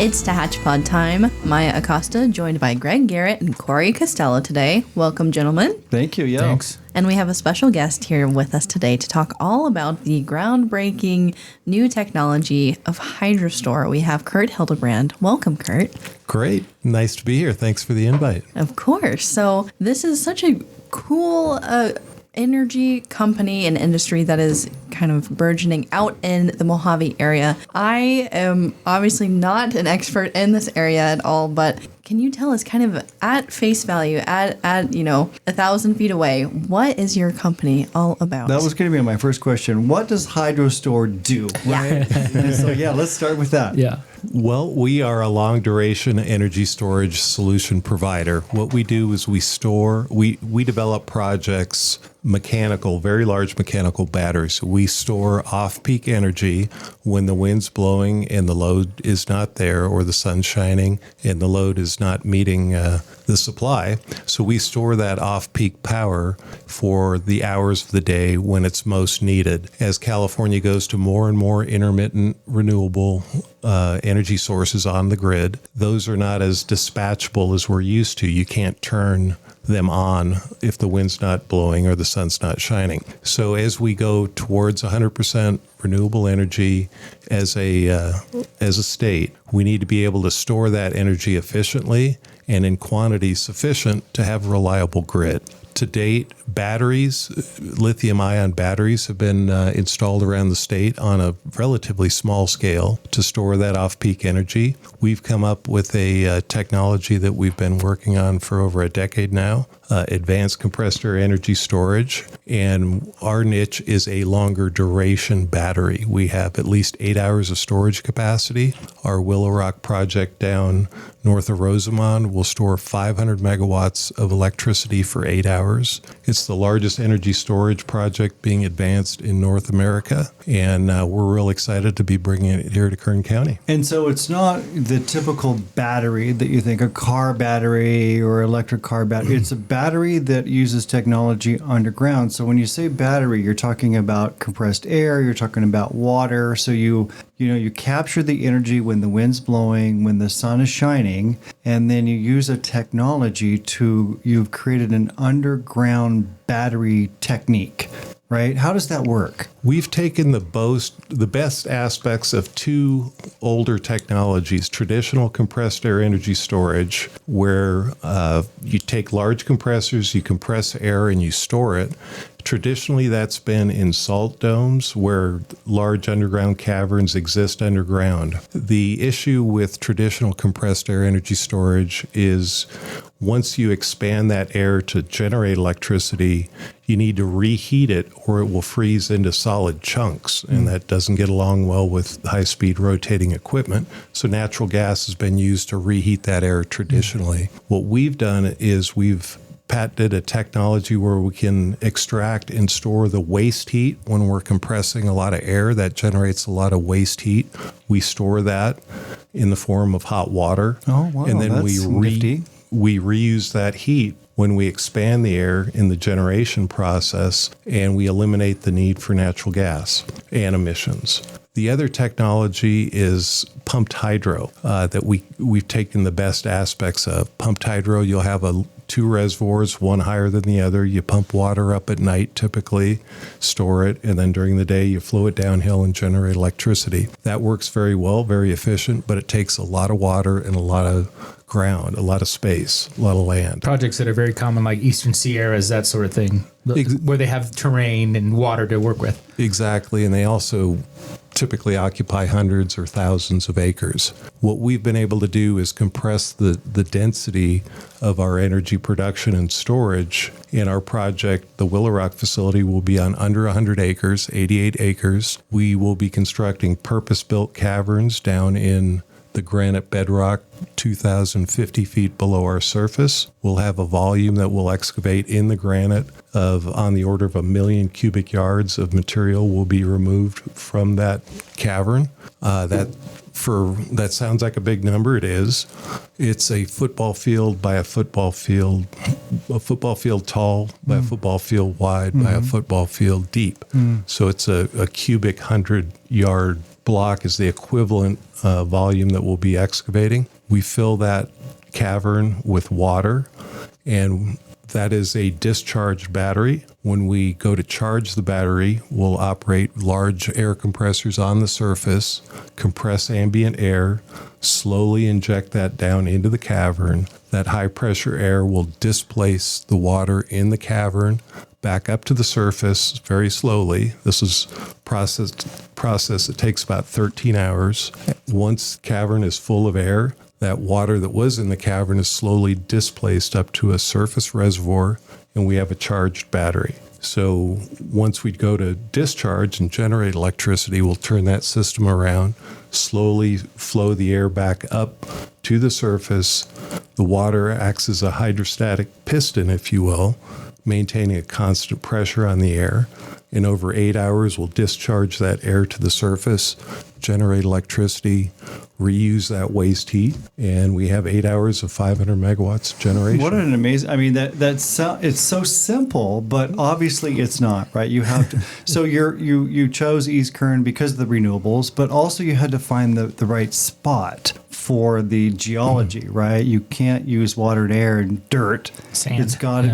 It's Hatchpod time. Maya Acosta, joined by Greg Garrett and Corey Costello today. Welcome, gentlemen. Thank you. Yeah. Thanks. And we have a special guest here with us today to talk all about the groundbreaking new technology of Hydrostor. We have Kurt Hildebrand. Welcome, Kurt. Great. Nice to be here. Thanks for the invite. Of course. So this is such a cool energy company and industry that is kind of burgeoning out in the Mojave area. I am obviously not an expert in this area at all, but can you tell us kind of at face value, at 1,000 feet away, what is your company all about? That was going to be my first question. What does Hydrostor do? Right? So let's start with that. Yeah. Well, we are a long-duration energy storage solution provider. What we do is we develop projects, very large mechanical batteries. We store off-peak energy when the wind's blowing and the load is not there, or the sun's shining and the load is not meeting the supply. So we store that off-peak power for the hours of the day when it's most needed. As California goes to more and more intermittent renewable energy sources on the grid, those are not as dispatchable as we're used to. You can't turn them on if the wind's not blowing or the sun's not shining. So as we go towards 100% renewable energy as a state, we need to be able to store that energy efficiently and in quantity sufficient to have a reliable grid. To date, lithium-ion batteries have been installed around the state on a relatively small scale to store that off-peak energy. We've come up with a technology that we've been working on for over a decade now, advanced compressed air energy storage, and our niche is a longer duration battery. We have at least 8 hours of storage capacity. Our Willow Rock project down north of Rosamond will store 500 megawatts of electricity for 8 hours. It's the largest energy storage project being advanced in North America, and we're real excited to be bringing it here to Kern County. And so it's not the typical battery that you think, a car battery or electric car battery. It's a battery that uses technology underground. So when you say battery, you're talking about compressed air, you're talking about water. So you capture the energy when the wind's blowing, when the sun is shining, and then you use a technology you've created an underground battery technique, right? How does that work? We've taken the best aspects of two older technologies, traditional compressed air energy storage, where you take large compressors, you compress air, and you store it. Traditionally, that's been in salt domes where large underground caverns exist underground. The issue with traditional compressed air energy storage is once you expand that air to generate electricity, you need to reheat it or it will freeze into solid chunks, and that doesn't get along well with high-speed rotating equipment. So natural gas has been used to reheat that air traditionally. What we've done is we've patented a technology where we can extract and store the waste heat when we're compressing a lot of air that generates a lot of waste heat. We store that in the form of hot water. Oh, wow. And then That's nifty. we reuse that heat when we expand the air in the generation process, and we eliminate the need for natural gas and emissions. The other technology is pumped hydro that we've taken the best aspects of. Pumped hydro, you'll have two reservoirs, one higher than the other. You pump water up at night, typically, store it, and then during the day you flow it downhill and generate electricity. That works very well, very efficient, but it takes a lot of water and a lot of ground, a lot of space, a lot of land. Projects that are very common, like Eastern Sierras, that sort of thing, where they have terrain and water to work with. Exactly, and they also typically occupy hundreds or thousands of acres. What we've been able to do is compress the density of our energy production and storage. In our project, the Willow Rock facility will be on under 100 acres, 88 acres. We will be constructing purpose-built caverns down in the granite bedrock 2,050 feet below our surface. We'll have a volume that will excavate in the granite of on the order of 1 million cubic yards of material will be removed from that cavern. That sounds like a big number. It is. It's a football field by a football field tall by a football field wide by a football field deep. So it's a cubic 100-yard block is the equivalent volume that we'll be excavating. We fill that cavern with water, and that is a discharged battery. When we go to charge the battery, we'll operate large air compressors on the surface, compress ambient air, slowly inject that down into the cavern. That high pressure air will displace the water in the cavern back up to the surface very slowly. This is process that takes about 13 hours. Once the cavern is full of air, that water that was in the cavern is slowly displaced up to a surface reservoir, and we have a charged battery. So once we go to discharge and generate electricity, we'll turn that system around, slowly flow the air back up to the surface. The water acts as a hydrostatic piston, if you will, maintaining a constant pressure on the air. In over 8 hours, we'll discharge that air to the surface, generate electricity, reuse that waste heat, and we have 8 hours of 500 megawatts of generation. What an amazing! I mean, it's so simple, but obviously it's not, right? You have to. So you chose East Kern because of the renewables, but also you had to find the right spot for the geology, right? You can't use water and air and dirt. Sand. It's got to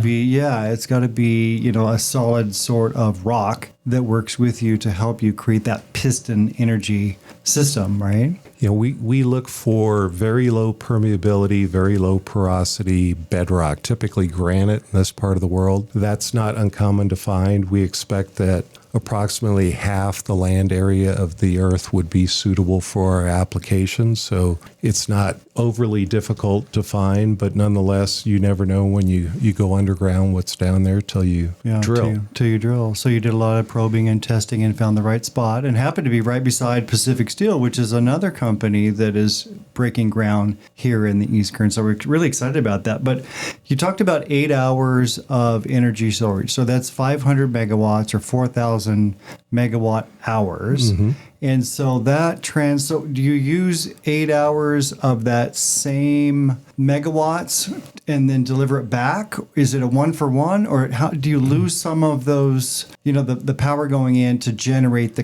be a solid sort of rock that works with you to help you create that piston energy system, right? We look for very low permeability, very low porosity bedrock, typically granite in this part of the world. That's not uncommon to find. We expect that approximately half the land area of the Earth would be suitable for our applications. So it's not overly difficult to find, but nonetheless, you never know when you go underground what's down there till you drill. Till you drill. So you did a lot of probing and testing and found the right spot, and happened to be right beside Pacific Steel, which is another company that is breaking ground here in the East Kern. So we're really excited about that. But you talked about 8 hours of energy storage. So that's 500 megawatts or 4,000 megawatt hours. Mm-hmm. And so so do you use 8 hours of that same megawatts and then deliver it back? Is it a 1-for-1, or how do you lose some of those, the power going in to generate the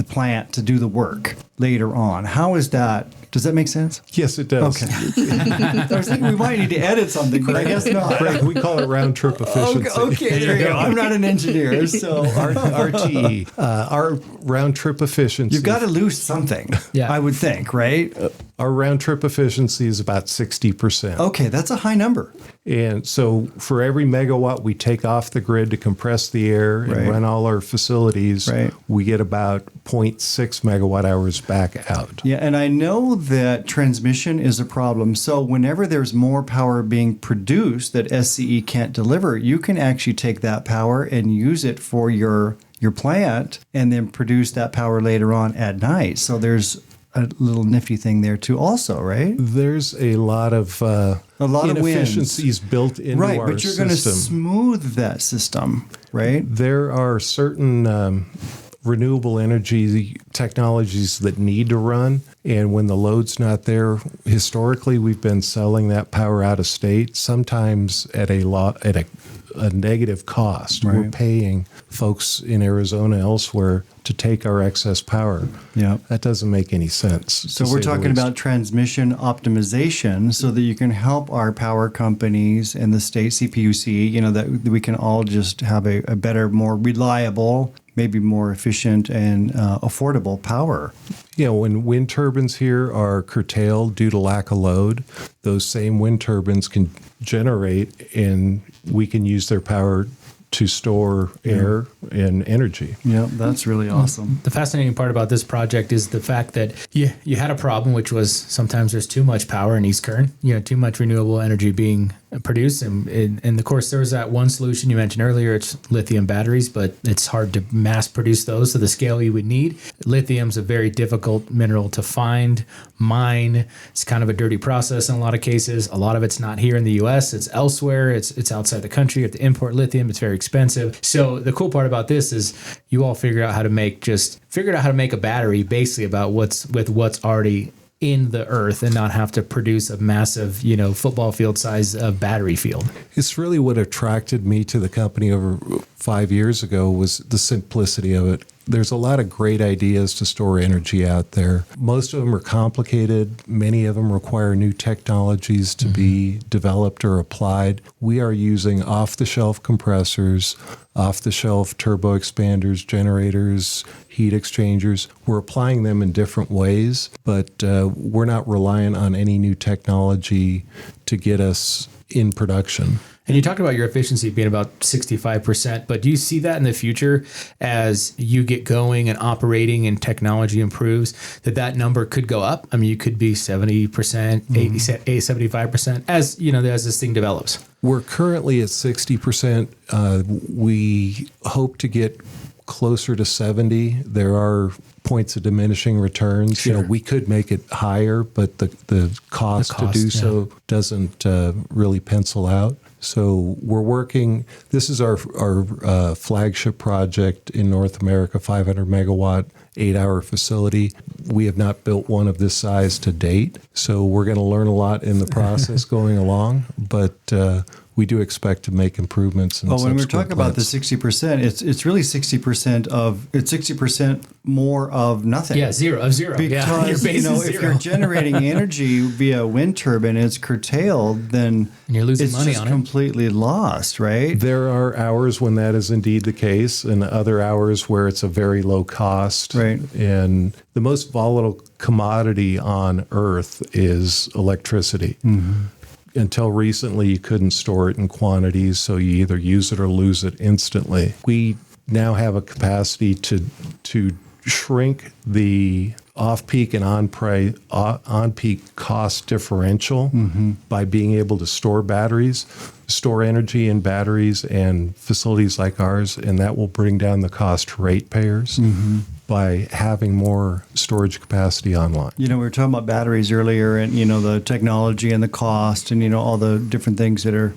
plant to do the work later on? How is that? Does that make sense? Yes, it does. Okay. I was thinking we might need to edit something, but I guess not. Right, we call it round trip efficiency. Okay, there you go. I'm not an engineer, so RTE, our round trip efficiency. You've got to lose something, I would think, right? Our round trip efficiency is about 60%. Okay, that's a high number. And so for every megawatt we take off the grid to compress the air and run all our facilities, we get about 0.6 megawatt hours back out. Yeah, and I know that transmission is a problem. So whenever there's more power being produced that SCE can't deliver, you can actually take that power and use it for your plant and then produce that power later on at night. So there's a little nifty thing there too also, right? There's a lot of inefficiencies built into our system. Right, but you're going to smooth that system, right? There are certain renewable energy technologies that need to run, and when the load's not there, historically we've been selling that power out of state, sometimes at a negative cost. Right. We're paying folks in Arizona elsewhere to take our excess power. Yeah, that doesn't make any sense. So we're talking about transmission optimization so that you can help our power companies and the state CPUC, that we can all just have a better, more reliable, maybe more efficient and affordable power. When wind turbines here are curtailed due to lack of load, those same wind turbines can generate, and we can use their power to store air and energy. Yeah, that's really awesome. The fascinating part about this project is the fact that you had a problem, which was sometimes there's too much power in East Kern, too much renewable energy being produced. And of course, there was that one solution you mentioned earlier, it's lithium batteries, but it's hard to mass produce those to the scale you would need. Lithium's a very difficult mineral to find, mine. It's kind of a dirty process in a lot of cases. A lot of it's not here in the U.S. It's elsewhere. It's outside the country. You have to import lithium. It's very expensive. So the cool part about this is you all figured out how to make a battery basically about what's already in the earth and not have to produce a massive, football field size battery field. It's really what attracted me to the company over 5 years ago was the simplicity of it. There's a lot of great ideas to store energy out there. Most of them are complicated. Many of them require new technologies to be developed or applied. We are using off-the-shelf compressors, off-the-shelf turbo expanders, generators, heat exchangers. We're applying them in different ways, but we're not reliant on any new technology to get us in production. And you talked about your efficiency being about 65%, but do you see that in the future as you get going and operating and technology improves, that number could go up? I mean, you could be 70%, 80, 75% as this thing develops. We're currently at 60%. We hope to get closer to 70. There are points of diminishing returns. Sure. We could make it higher, but the cost to do so doesn't really pencil out. So we're working. This is our flagship project in North America, 500 megawatt, 8-hour facility. We have not built one of this size to date, so we're going to learn a lot in the process going along. But we do expect to make improvements. Well, when we're talking about the 60%, it's really 60% more of nothing. Yeah, zero. Because your base is if zero. you're generating energy via wind turbine, it's curtailed, then And you're losing it's money just on it. completely lost, right? There are hours when that is indeed the case, and other hours where it's a very low cost. Right. And the most volatile commodity on Earth is electricity. Until recently, you couldn't store it in quantities, so you either use it or lose it instantly. We now have a capacity to shrink the off-peak and on-peak cost differential by being able to store energy in batteries and facilities like ours, and that will bring down the cost to ratepayers by having more storage capacity online. We were talking about batteries earlier and, the technology and the cost and, all the different things that are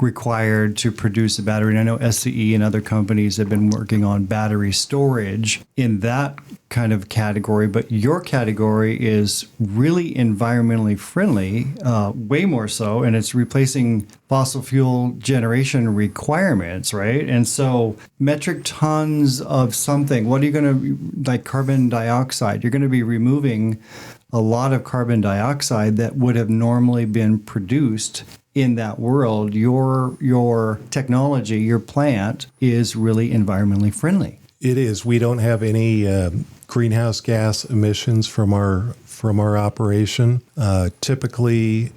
required to produce a battery. And I know SCE and other companies have been working on battery storage in that kind of category, but your category is really environmentally friendly, way more so, and it's replacing fossil fuel generation requirements, right? And so metric tons of something, what are you going to, like carbon dioxide, you're going to be removing a lot of carbon dioxide that would have normally been produced in that world. Your technology, your plant is really environmentally friendly. It is. We don't have any greenhouse gas emissions from our operation. Typically,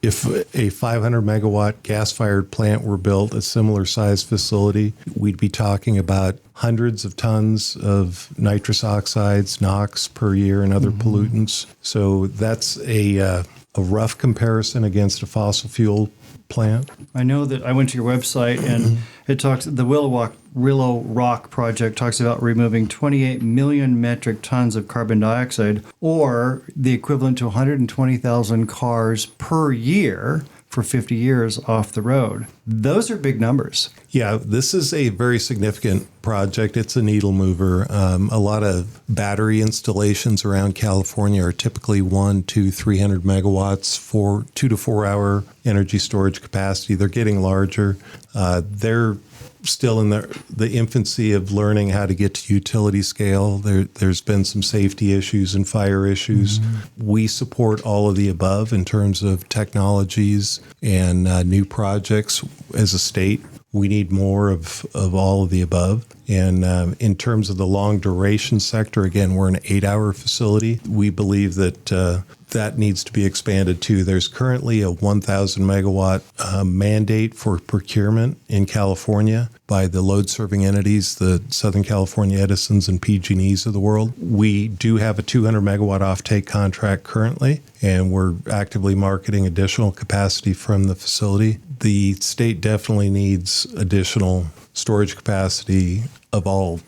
if a 500 megawatt gas-fired plant were built, a similar size facility, we'd be talking about hundreds of tons of nitrous oxides, NOx per year, and other pollutants. So that's a rough comparison against a fossil fuel plant. I know that I went to your website and it talks, the Willow Rock project talks about removing 28 million metric tons of carbon dioxide, or the equivalent to 120,000 cars per year for 50 years off the road. Those are big numbers. Yeah, this is a very significant project. It's a needle mover. A lot of battery installations around California are typically 1, 2, 300 megawatts for 2 to 4 hour energy storage capacity. They're getting larger. They're still in the infancy of learning how to get to utility scale. There's been some safety issues and fire issues. We support all of the above in terms of technologies and new projects. As a state, we need more of all of the above. And in terms of the long duration sector, again, we're an 8-hour facility. We believe that that needs to be expanded too. There's currently a 1,000 megawatt mandate for procurement in California by the load serving entities, the Southern California Edisons and PG&Es of the world. We do have a 200 megawatt offtake contract currently, and we're actively marketing additional capacity from the facility. The state definitely needs additional storage capacity of all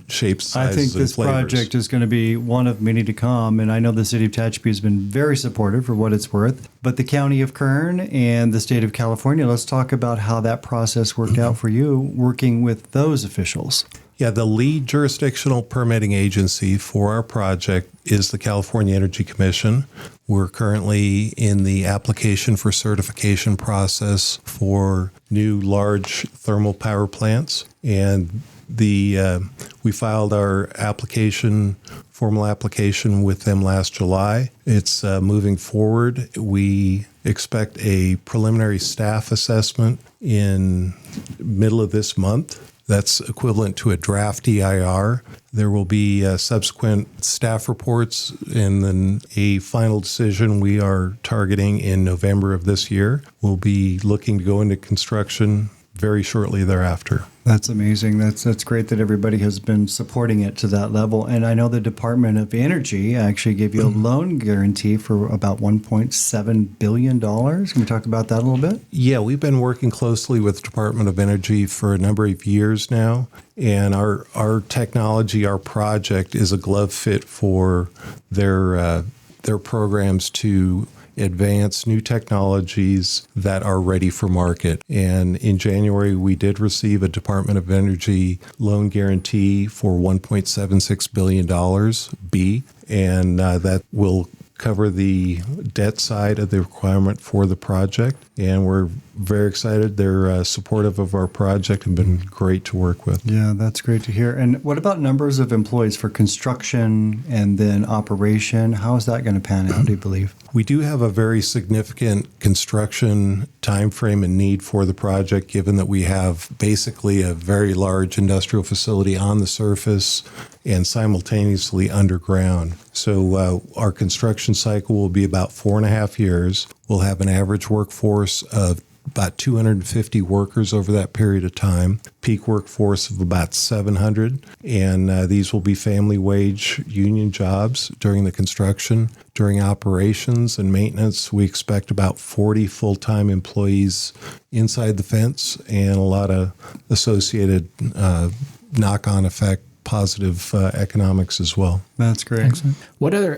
shapes, sizes, I think this and flavors. project is going to be one of many to come, and I know the city of Tehachapi has been very supportive for what it's worth. But the county of Kern and the state of California, let's talk about how that process worked out for you working with those officials. Yeah, the lead jurisdictional permitting agency for our project is the California Energy Commission. We're currently in the application for certification process for new large thermal power plants, and we filed our formal application with them last July. It's moving forward. We expect a preliminary staff assessment in middle of this month. That's equivalent to a draft EIR. There will be subsequent staff reports and then a final decision we are targeting in November of this year. We'll be looking to go into construction very shortly thereafter. That's amazing. That's great that everybody has been supporting it to that level. And I know the Department of Energy actually gave you a loan guarantee for about $1.7 billion. Can we talk about that a little bit? Yeah, we've been working closely with the Department of Energy for a number of years now. And our technology, our project is a glove fit for their programs to advance new technologies that are ready for market. And in January, we did receive a Department of Energy loan guarantee for $1.76 billion B, and that will cover the debt side of the requirement for the project. And we're very excited. They're supportive of our project and been great to work with. Yeah, that's great to hear. And what about numbers of employees for construction and then operation? How is that going to pan out, do you believe? We do have a very significant construction timeframe and need for the project, given that we have basically a very large industrial facility on the surface and simultaneously underground. So our construction cycle will be about 4.5 years. We'll have an average workforce of about 250 workers over that period of time, peak workforce of about 700, and these will be family wage union jobs during the construction. During operations and maintenance, we expect about 40 full-time employees inside the fence and a lot of associated knock-on effect positive economics as well. That's great. Excellent. What other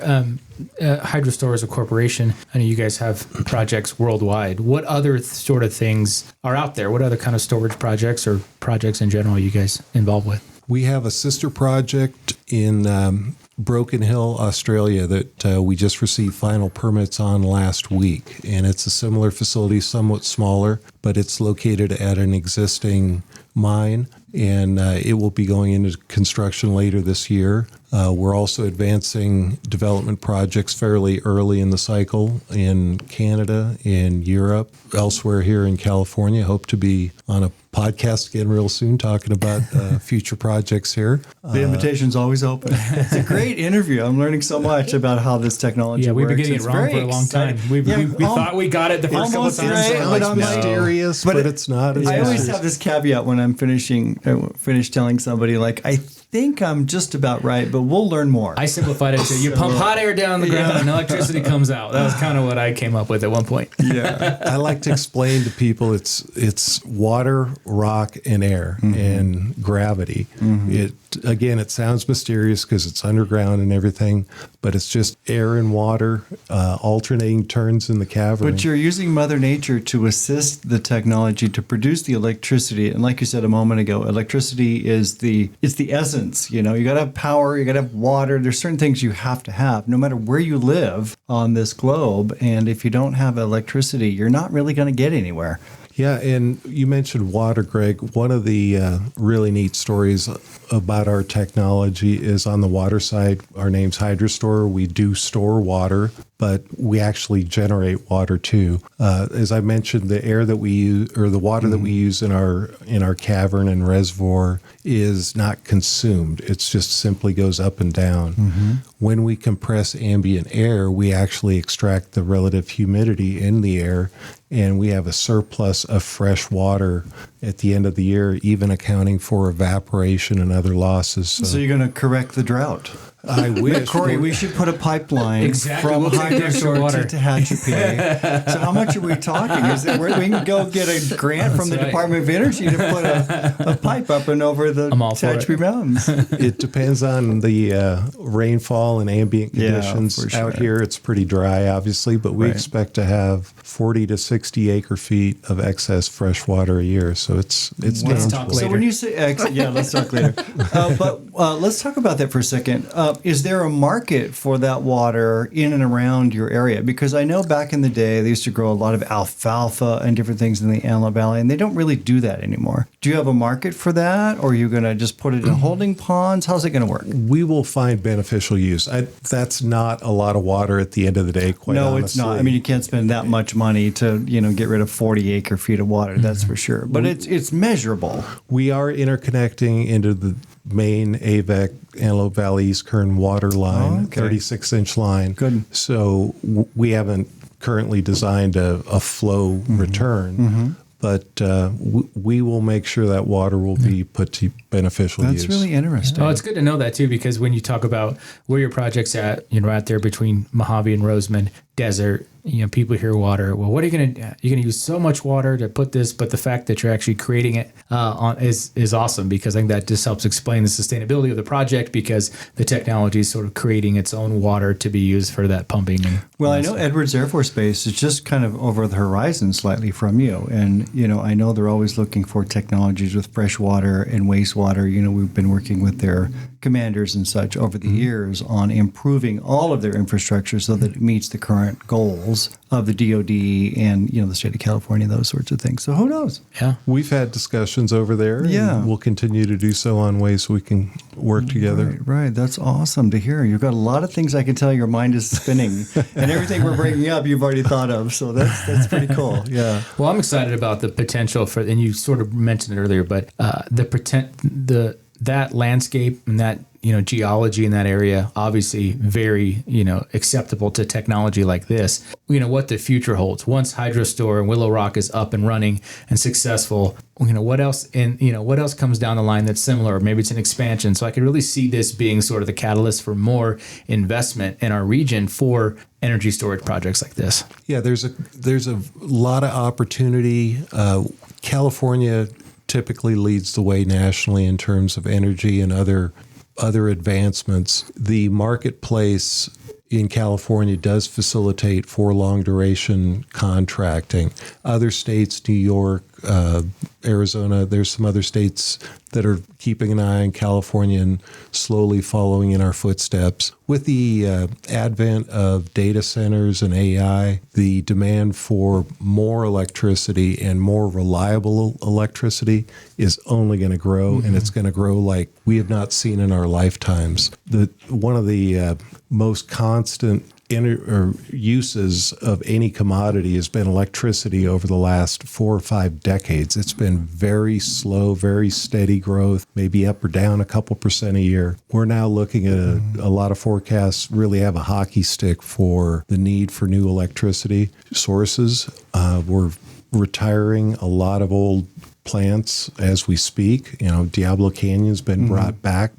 Hydrostor as a corporation? I know you guys have projects worldwide. What other sort of things are out there? What other kind of storage projects or projects in general are you guys involved with? We have a sister project in Broken Hill, Australia that we just received final permits on last week. And it's a similar facility, somewhat smaller, but it's located at an existing mine, and it will be going into construction later this year. We're also advancing development projects fairly early in the cycle in Canada, in Europe, elsewhere here in California. Hope to be on a podcast again real soon talking about future projects here. The invitation's always open. It's a great interview. I'm learning so much about how this technology works. We've been getting it wrong for a long time. We thought we got it the first couple times. Right, but I'm mysterious, but it's not. I always have this caveat when I'm finish telling somebody, like, I think I'm just about right, but we'll learn more. I simplified it to you pump hot air down the ground and electricity comes out. That was kind of what I came up with at one point. Yeah. I like to explain to people it's water, rock, and air and gravity. It sounds mysterious because it's underground and everything, but it's just air and water alternating turns in the cavern. But you're using Mother Nature to assist the technology to produce the electricity. And like you said a moment ago, electricity is the essence. You know, you got to have power, you got to have water. There's certain things you have to have, no matter where you live on this globe. And if you don't have electricity, you're not really going to get anywhere. Yeah, and you mentioned water, Greg. One of the really neat stories about our technology is on the water side. Our name's Hydrostor. We do store water, but we actually generate water too. As I mentioned, the air that we use, or the water that we use in our cavern and reservoir, is not consumed. It just simply goes up and down. When we compress ambient air, we actually extract the relative humidity in the air, and we have a surplus of fresh water at the end of the year, even accounting for evaporation and other losses. So you're going to correct the drought. I wish. Corey, we should put a pipeline Exactly. from We'll take the extra Hydrostor water. to Tehachapi. So how much are we talking? Is it where we can go get a grant from the right. Department of Energy to put a pipe up and over the I'm all for it. Tehachapi Mountains? It depends on the rainfall and ambient Yeah, conditions. for sure. Out here, it's pretty dry, obviously, but we Right. expect to have 40 to 60 acre feet of excess fresh water a year. So it's Let's tangible. talk So later. when you say let's talk later. But let's talk about that for a second. Is there a market for that water in and around your area? Because I know back in the day they used to grow a lot of alfalfa and different things in the Antelope Valley, and they don't really do that anymore. Do you have a market for that, or are you going to just put it in holding ponds? How's it going to work? We will find beneficial use. That's not a lot of water at the end of the day, quite No, honestly. it's not. I mean, you can't spend that much money to get rid of 40 acre feet of water. That's for sure. But it's measurable. We are interconnecting into the main AVEC Antelope Valley East Kern water line, Oh, okay. 36-inch line. Good. So we haven't currently designed a flow return, but we will make sure that water will be put to beneficial use. That's really interesting. Oh, it's good to know that too, because when you talk about where your project's at, out there between Mojave and Roseman Desert, people hear water. Well, what are you going to? You're going to use so much water to put this, but the fact that you're actually creating it is awesome, because I think that just helps explain the sustainability of the project, because the technology is sort of creating its own water to be used for that pumping. Well, I know Edwards Air Force Base is just kind of over the horizon slightly from you. And, I know they're always looking for technologies with fresh water and wastewater. We've been working with their commanders and such over the years on improving all of their infrastructure so that it meets the current goals of the DoD and, the state of California, those sorts of things. So who knows? Yeah. We've had discussions over there, Yeah. and we'll continue to do so on ways we can work together. Right. That's awesome to hear. You've got a lot of things I can tell your mind is spinning, and everything we're bringing up you've already thought of. So that's pretty cool. Yeah. Well, I'm excited about the potential for, and you sort of mentioned it earlier, but that landscape and that geology in that area, obviously very acceptable to technology like this. What the future holds once Hydrostor and Willow Rock is up and running and successful. What else what else comes down the line that's similar, or maybe it's an expansion. So I could really see this being sort of the catalyst for more investment in our region for energy storage projects like this. Yeah, there's a lot of opportunity. California typically leads the way nationally in terms of energy and other advancements. The marketplace in California does facilitate for long duration contracting. Other states, New York, Arizona, there's some other states that are keeping an eye on California and slowly following in our footsteps. With the advent of data centers and AI, the demand for more electricity and more reliable electricity is only going to grow, and it's going to grow like we have not seen in our lifetimes. One of the most constant uses of any commodity has been electricity over the last 4 or 5 decades. It's been very slow, very steady growth, maybe up or down a couple % a year. We're now looking at a lot of forecasts really have a hockey stick for the need for new electricity sources. We're retiring a lot of old plants as we speak. Diablo Canyon's been brought back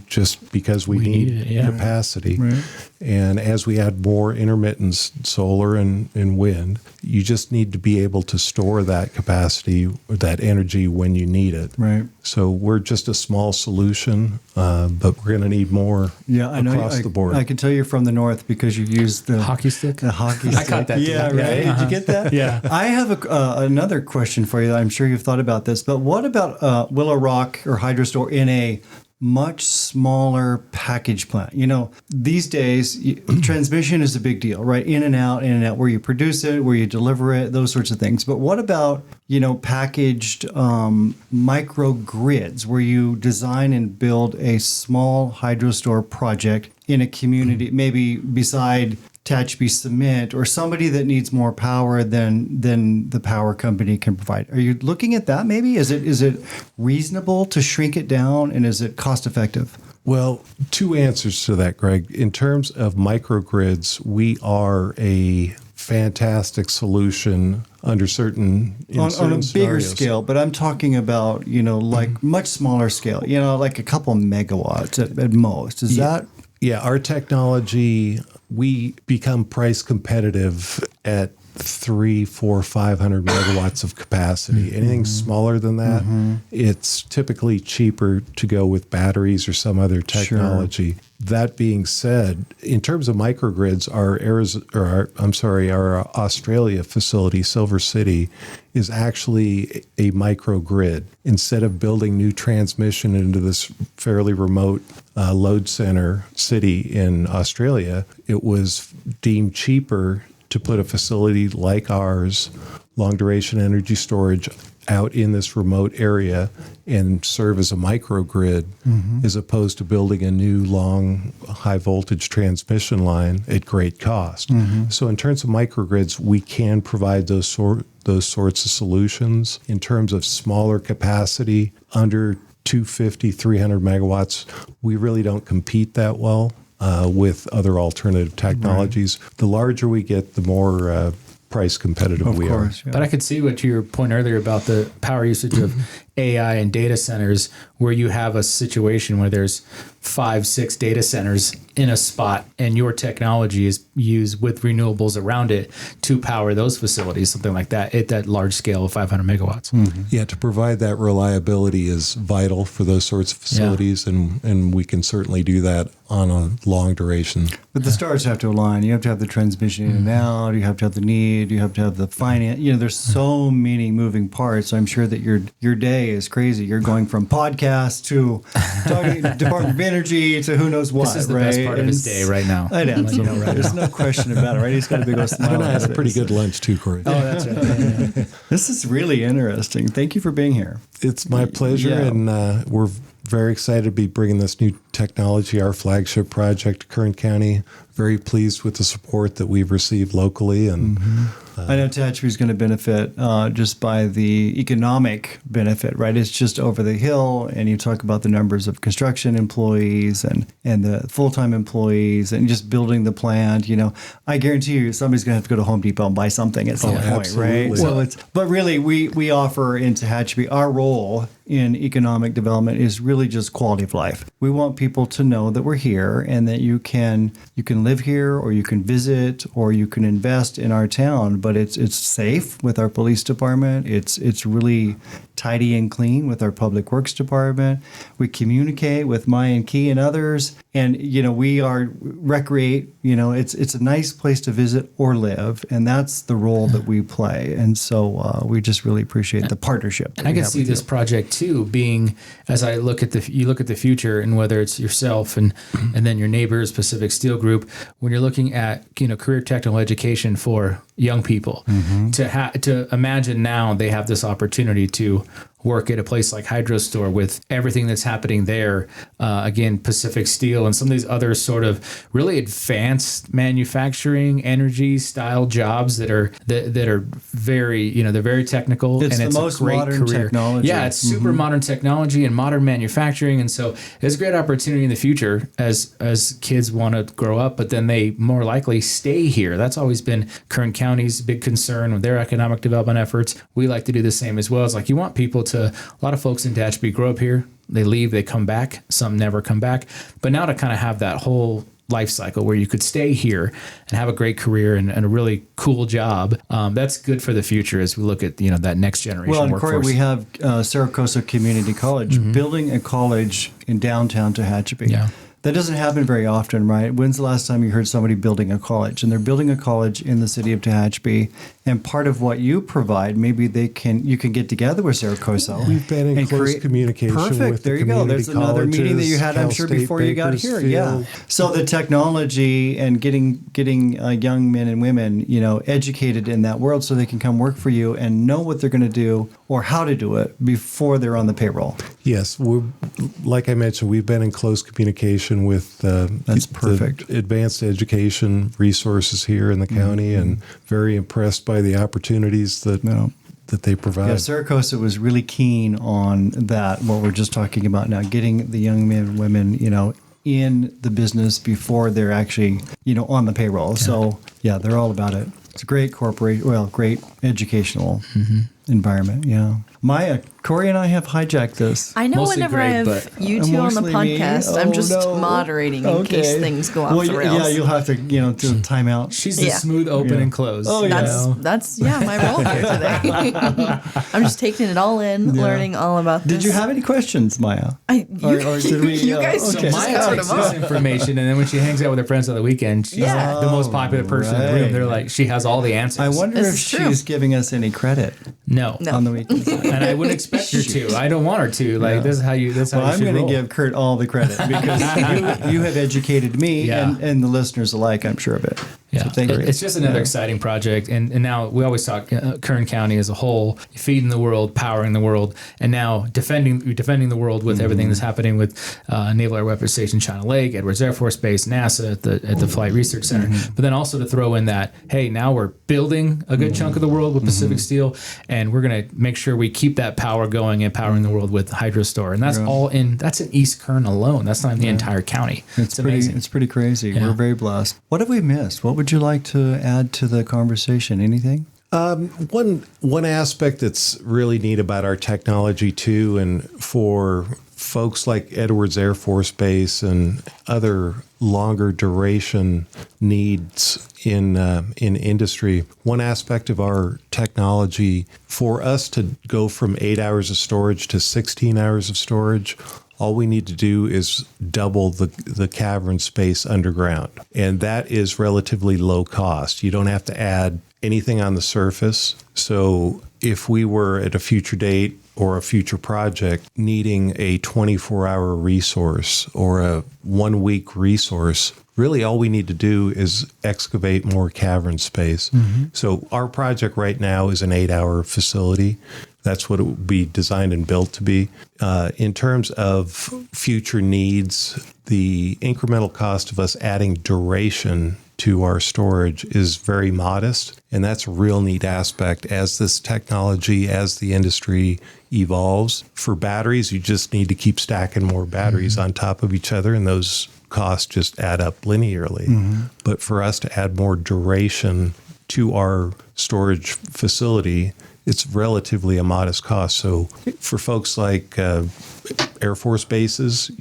just because we need needed it, yeah. capacity. Right. And as we add more intermittent solar and wind, you just need to be able to store that capacity, that energy when you need it. Right. So we're just a small solution, but we're going to need more across the board. I can tell you're from the north because you used the Hockey stick? The hockey stick. I caught that. Yeah, Yeah, right. uh-huh. Did you get that? Yeah. I have another question for you. I'm sure you've thought about this, but what about Willow Rock or Hydrostor in a much smaller package plant? These days, transmission is a big deal, right? In and out, where you produce it, where you deliver it, those sorts of things. But what about, packaged microgrids where you design and build a small Hydrostor project in a community, maybe beside Tehachapi Cement, or somebody that needs more power than the power company can provide? Are you looking at that maybe? Is it reasonable to shrink it down, and is it cost effective? Well, 2 answers to that, Greg. In terms of microgrids, we are a fantastic solution under certain On a bigger scenarios. scale, but I'm talking about, like much smaller scale, like a couple megawatts at most. Is that Yeah, our technology, we become price competitive at 300, 400, 500 megawatts of capacity. Anything smaller than that, it's typically cheaper to go with batteries or some other technology. That being said, in terms of microgrids, our Australia facility, Silver City, is actually a microgrid. Instead of building new transmission into this fairly remote load center city in Australia, it was deemed cheaper to put a facility like ours, long duration energy storage, out in this remote area and serve as a microgrid as opposed to building a new long high voltage transmission line at great cost. So in terms of microgrids, we can provide those sorts of solutions. In terms of smaller capacity, under 250, 300 megawatts, we really don't compete that well with other alternative technologies. The larger we get, the more price competitive we are. But I could see what your point earlier about the power usage of AI and data centers, where you have a situation where there's 5, 6 data centers in a spot and your technology is used with renewables around it to power those facilities, something like that, at that large scale of 500 megawatts. Yeah, to provide that reliability is vital for those sorts of facilities, and we can certainly do that on a long duration. But the stars have to align. You have to have the transmission in and out. You have to have the need. You have to have the finance. There's so many moving parts. I'm sure that your day is crazy. You're going from podcast to talking Department of Energy to who knows what. This is the best part of his day right now. I know. There's no question about it, right? He's got a big old smile. And I had a pretty good lunch too, Corey. Oh, that's right. This is really interesting. Thank you for being here. It's my pleasure, and we're very excited to be bringing this new technology, our flagship project, to Kern County. Very pleased with the support that we've received locally, and I know Tehachapi is going to benefit just by the economic benefit, right? It's just over the hill, and you talk about the numbers of construction employees and the full-time employees and just building the plant. I guarantee you somebody's going to have to go to Home Depot and buy something at some point, absolutely. right? But really, we offer in Tehachapi, our role in economic development is really just quality of life. We want people to know that we're here and that you can live here, or you can visit, or you can invest in our town. But it's safe with our police department. It's really tidy and clean with our public works department. We communicate with Maya and Key and others, and we are recreate. It's a nice place to visit or live, and that's the role that we play. And so we just really appreciate the partnership. And I can see this project too being, as I look at the future, and whether it's yourself and then your neighbors, Pacific Steel Group, when you're looking at career technical education for young people, to imagine now they have this opportunity to work at a place like Hydrostor with everything that's happening there. Again, Pacific Steel and some of these other sort of really advanced manufacturing energy style jobs that are very, they're very technical. It's the most modern technology. Yeah, it's super modern technology and modern manufacturing. And so it's a great opportunity in the future as kids want to grow up, but then they more likely stay here. That's always been Kern County's big concern with their economic development efforts. We like to do the same as well. It's like you want people to, a lot of folks in Tehachapi grow up here, they leave, they come back, some never come back. But now to kind of have that whole life cycle where you could stay here and have a great career and a really cool job, that's good for the future as we look at that next generation workforce. Corey, we have Saracosa Community College building a college in downtown Tehachapi. Yeah. That doesn't happen very often, right? When's the last time you heard somebody building a college? And they're building a college in the city of Tehachapi. And part of what you provide, maybe you can get together with Saracosa. We've been in close communication with there the you go. There's another meeting that you had, I'm sure, Cal State before you got here. Yeah. Bakersfield. So the technology and getting young men and women, educated in that world so they can come work for you and know what they're going to do or how to do it before they're on the payroll. Yes, like I mentioned, we've been in close communication with That's perfect. the advanced education resources here in the county, and very impressed by the opportunities that they provide. Yeah, Saracosa was really keen on that, what we're just talking about now, getting the young men and women, in the business before they're actually, on the payroll. Yeah. So, yeah, they're all about it. It's a great great educational environment, yeah. Maya, Corey and I have hijacked this. I know Mostly whenever Greg, I have but- you two on the Mostly me? podcast, I'm Oh, just no. moderating in case things go off the rails. Yeah, you'll have to, do time out. She's the Yeah. smooth open Yeah. and close. Oh, you yeah. know? That's my role here today. I'm just taking it all in, learning all about this. Did you have any questions, Maya? Or did we, you guys okay. So just Maya covered takes them this up. information, and then when she hangs out with her friends on the weekend, she's Yeah. the most popular person in the room. right. They're like, she has all the answers. I wonder This if is true. she's giving us any credit No. No. on the weekends. And I wouldn't expect her to. I don't want her to. Like, this is how you. That's how Well, you I'm should going roll. to give Kurt all the credit because you have educated me Yeah. and the listeners alike, I'm sure of it. Yeah, So thank you. it's just another exciting project, and now we always talk Kern County as a whole, feeding the world, powering the world, and now defending the world with everything that's happening with Naval Air Weapons Station China Lake, Edwards Air Force Base, NASA at the Flight Research Center, but then also to throw in that, hey, now we're building a good chunk of the world with Pacific Steel, and we're going to make sure we keep that power going and powering the world with Hydrostor, and that's that's in East Kern alone. That's not in the entire county. It's amazing. It's pretty crazy. Yeah. We're very blessed. What have we missed? What would you like to add to the conversation? Anything? One aspect that's really neat about our technology too, and for folks like Edwards Air Force Base and other longer duration needs in industry, one aspect of our technology for us to go from 8 hours of storage to 16 hours of storage, all we need to do is double the cavern space underground. And that is relatively low cost. You don't have to add anything on the surface. So if we were at a future date or a future project needing a 24-hour resource or a 1-week resource, really all we need to do is excavate more cavern space. So our project right now is an 8-hour facility. That's what it would be designed and built to be. In terms of future needs, the incremental cost of us adding duration to our storage is very modest. And that's a real neat aspect as this technology, as the industry evolves. For batteries, you just need to keep stacking more batteries on top of each other, and those costs just add up linearly. But for us to add more duration to our storage facility, it's relatively a modest cost. So for folks like Air Force bases,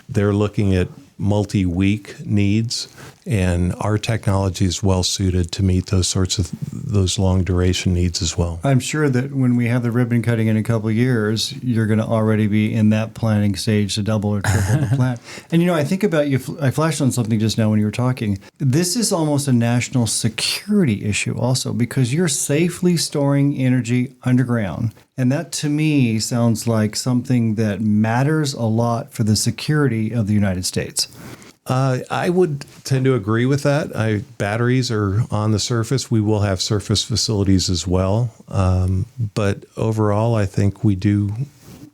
they're looking at multi-week needs, and our technology is well suited to meet those long duration needs as well. I'm sure that when we have the ribbon cutting in a couple of years, you're going to already be in that planning stage to double or triple the plant. And I think about you. I flashed on something just now when you were talking. This is almost a national security issue also, because you're safely storing energy underground. And that to me sounds like something that matters a lot for the security of the United States. I would tend to agree with that. Batteries are on the surface. We will have surface facilities as well. But overall, I think we do.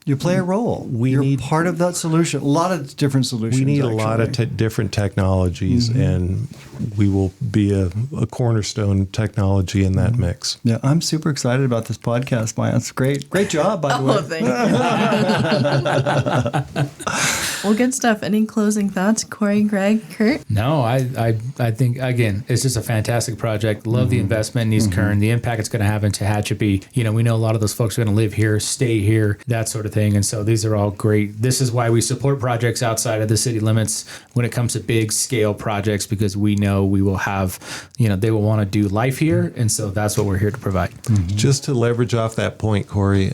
You play a role. You're part of that solution. A lot of different solutions. We need a lot of different technologies, and we will be a cornerstone technology in that mix. Yeah, I'm super excited about this podcast, Maya. It's great. Great job, by the way. Oh, thank you. Well, good stuff. Any closing thoughts, Corey, Greg, Kurt? No, I think, again, it's just a fantastic project. Love the investment in East Kern, the impact it's going to have in Tehachapi. We know a lot of those folks are going to live here, stay here, that sort of thing. And so these are all great. This is why we support projects outside of the city limits when it comes to big scale projects, because we know we will have, they will want to do life here. And so that's what we're here to provide. Just to leverage off that point, Corey,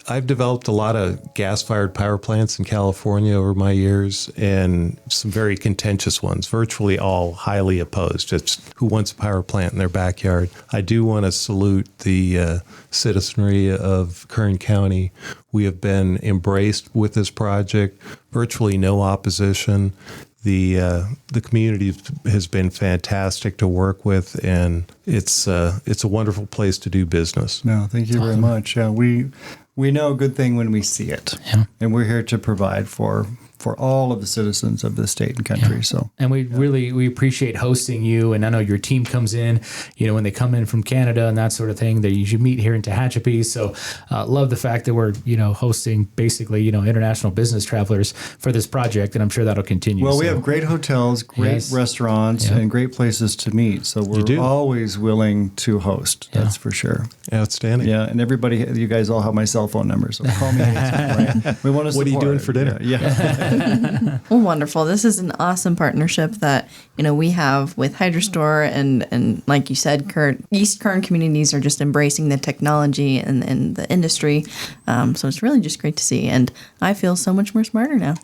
I've developed a lot of gas-fired power plants in California over my years, and some very contentious ones, virtually all highly opposed. It's who wants a power plant in their backyard. I do want to salute the citizenry of Kern County. We have been embraced with this project, virtually no opposition. The community has been fantastic to work with, and it's a wonderful place to do business. No, thank you very much. We know a good thing when we see it, and we're here to provide for for all of the citizens of the state and country. So, And we appreciate hosting you. And I know your team comes in, when they come in from Canada and that sort of thing, they usually meet here in Tehachapi. So love the fact that we're, hosting basically, international business travelers for this project. And I'm sure that'll continue. Well, we have great hotels, great restaurants, and great places to meet. So we're always willing to host. That's for sure. Outstanding. Yeah. And everybody, you guys all have my cell phone number. So call me anytime, right? We want to support. What are you doing for dinner? Yeah. Well, wonderful. This is an awesome partnership that, we have with Hydrostor and like you said, East Kern communities are just embracing the technology and the industry. So it's really just great to see. And I feel so much more smarter now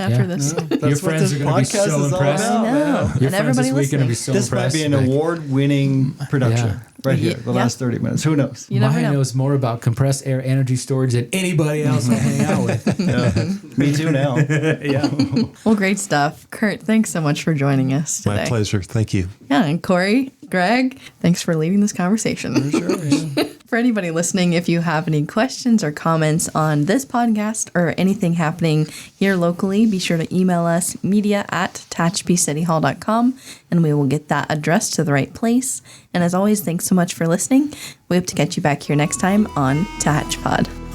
after this. Your friends are going to be so impressed. I know. Your And friends everybody this week are going to be listening. so This impressed. might be an award-winning production right here, the last 30 minutes. Who knows? You never Maya know. knows more about compressed air energy storage than anybody else I hang out with. Me too now. Yeah. Well, great stuff. Kurt, thanks so much for joining us today. My pleasure. Thank you. Yeah, and Corey, Greg, thanks for leading this conversation. For anybody listening, if you have any questions or comments on this podcast or anything happening here locally, be sure to email us media@tehachapiCityHall.com and we will get that addressed to the right place. And as always, thanks so much for listening. We hope to catch you back here next time on Tehachapod.